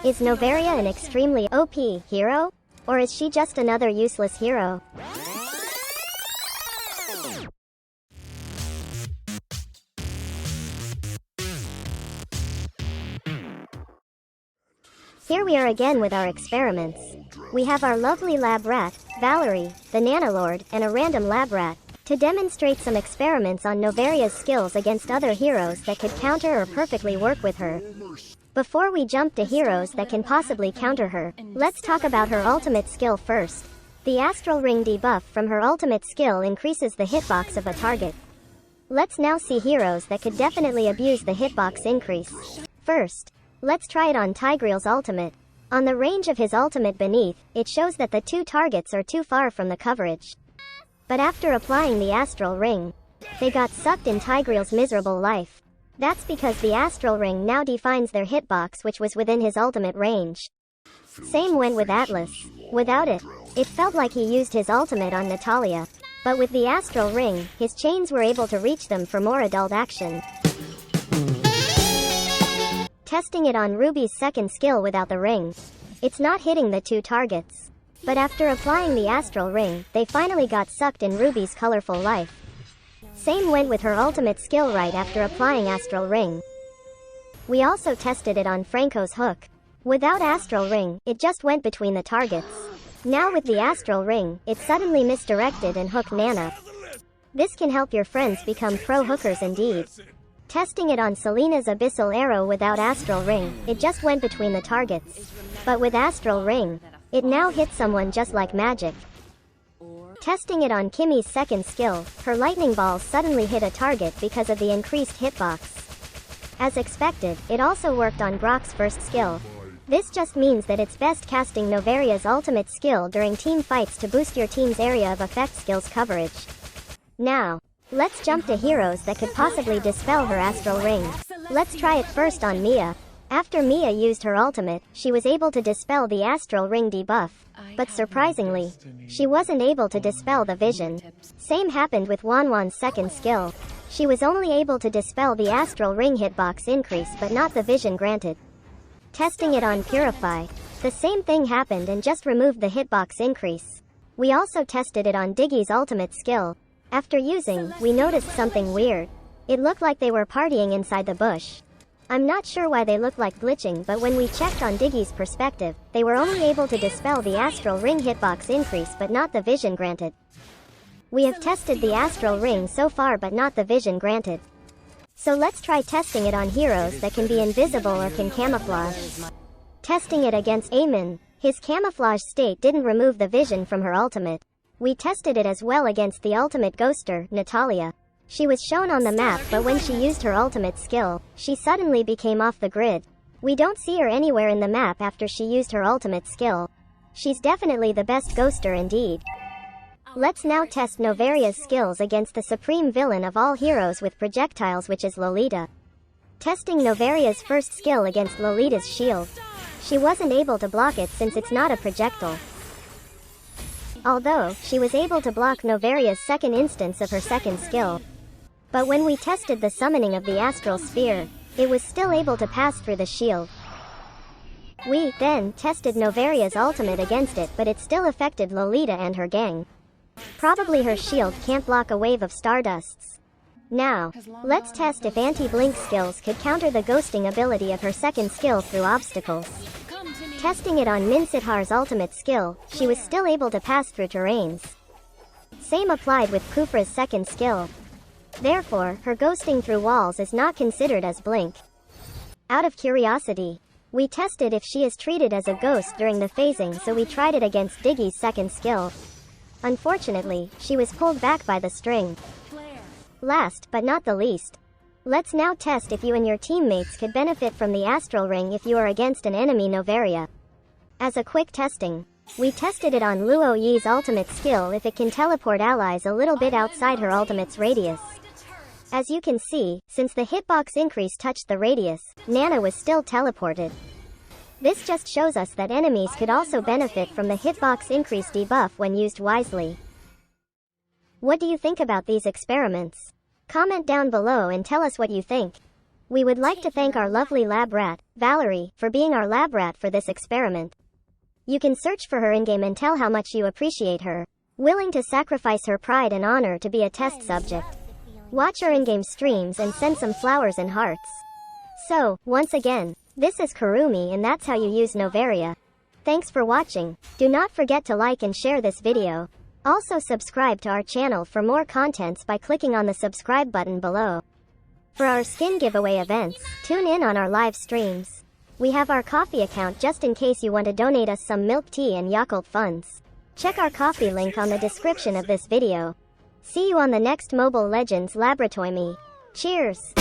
Is Noveria an extremely OP hero? Or is she just another useless hero? Here we are again with our experiments. We have our lovely lab rat, Valerie, the Nanalord, and a random lab rat, to demonstrate some experiments on Noveria's skills against other heroes that could counter or perfectly work with her. Before we jump to heroes that can possibly counter her, let's talk about her ultimate skill first. The Astral Ring debuff from her ultimate skill increases the hitbox of a target. Let's now see heroes that could definitely abuse the hitbox increase. First, let's try it on Tigreal's ultimate. On the range of his ultimate beneath, it shows that the two targets are too far from the coverage. But after applying the Astral Ring, they got sucked in Tigreal's miserable life. That's because the Astral Ring now defines their hitbox, which was within his ultimate range. Same went with Atlas. Without it, it felt like he used his ultimate on Natalia. But with the Astral Ring, his chains were able to reach them for more adult action. Testing it on Ruby's second skill without the ring. It's not hitting the two targets. But after applying the Astral Ring, they finally got sucked in Ruby's colorful life. Same went with her ultimate skill right after applying Astral Ring. We also tested it on Franco's hook. Without Astral Ring, it just went between the targets. Now with the Astral Ring, it suddenly misdirected and hooked Nana. This can help your friends become pro hookers indeed. Testing it on Selena's Abyssal Arrow without Astral Ring, it just went between the targets. But with Astral Ring, it now hits someone just like magic. Testing it on Kimmy's second skill, her lightning balls suddenly hit a target because of the increased hitbox. As expected, it also worked on Brock's first skill. This just means that it's best casting Noveria's ultimate skill during team fights to boost your team's area of effect skills coverage. Now, let's jump to heroes that could possibly dispel her Astral Ring. Let's try it first on Mia. After Mia used her ultimate, she was able to dispel the Astral Ring debuff. But surprisingly, she wasn't able to dispel the vision. Same happened with Wanwan's second skill. She was only able to dispel the Astral Ring hitbox increase but not the vision granted. Testing it on Purify, the same thing happened and just removed the hitbox increase. We also tested it on Diggy's ultimate skill. After using, we noticed something weird. It looked like they were partying inside the bush. I'm not sure why they looked like glitching, but when we checked on Diggy's perspective, they were only able to dispel the Astral Ring hitbox increase but not the vision granted. We have tested the Astral Ring so far but not the vision granted. So let's try testing it on heroes that can be invisible or can camouflage. Testing it against Eamon, his camouflage state didn't remove the vision from her ultimate. We tested it as well against the ultimate ghoster, Natalia. She was shown on the map, but when she used her ultimate skill, she suddenly became off the grid. We don't see her anywhere in the map after she used her ultimate skill. She's definitely the best ghoster indeed. Let's now test Noveria's skills against the supreme villain of all heroes with projectiles, which is Lolita. Testing Noveria's first skill against Lolita's shield. She wasn't able to block it since it's not a projectile. Although, she was able to block Noveria's second instance of her second skill. But when we tested the summoning of the Astral Sphere, it was still able to pass through the shield. We, then, tested Noveria's ultimate against it, but it still affected Lolita and her gang. Probably her shield can't block a wave of Stardusts. Now, let's test if anti-blink skills could counter the ghosting ability of her second skill through obstacles. Testing it on Minsithar's ultimate skill, she was still able to pass through terrains. Same applied with Kufra's second skill. Therefore, her ghosting through walls is not considered as blink. Out of curiosity, we tested if she is treated as a ghost during the phasing, so we tried it against Diggy's second skill. Unfortunately, she was pulled back by the string. Last, but not the least, let's now test if you and your teammates could benefit from the Astral Ring if you are against an enemy Noveria. As a quick testing, we tested it on Luo Yi's ultimate skill if it can teleport allies a little bit outside her ultimate's radius. As you can see, since the hitbox increase touched the radius, Nana was still teleported. This just shows us that enemies could also benefit from the hitbox increase debuff when used wisely. What do you think about these experiments? Comment down below and tell us what you think. We would like to thank our lovely lab rat, Valerie, for being our lab rat for this experiment. You can search for her in-game and tell how much you appreciate her, willing to sacrifice her pride and honor to be a test subject. Watch her in-game streams and send some flowers and hearts. So, once again, this is Kurumi and that's how you use Novaria. Thanks for watching. Do not forget to like and share this video. Also subscribe to our channel for more contents by clicking on the subscribe button below. For our skin giveaway events, tune in on our live streams. We have our Ko-fi account just in case you want to donate us some milk tea and Yakult funds. Check our Ko-fi link on the description of this video. See you on the next Mobile Legends Laboratory. Cheers!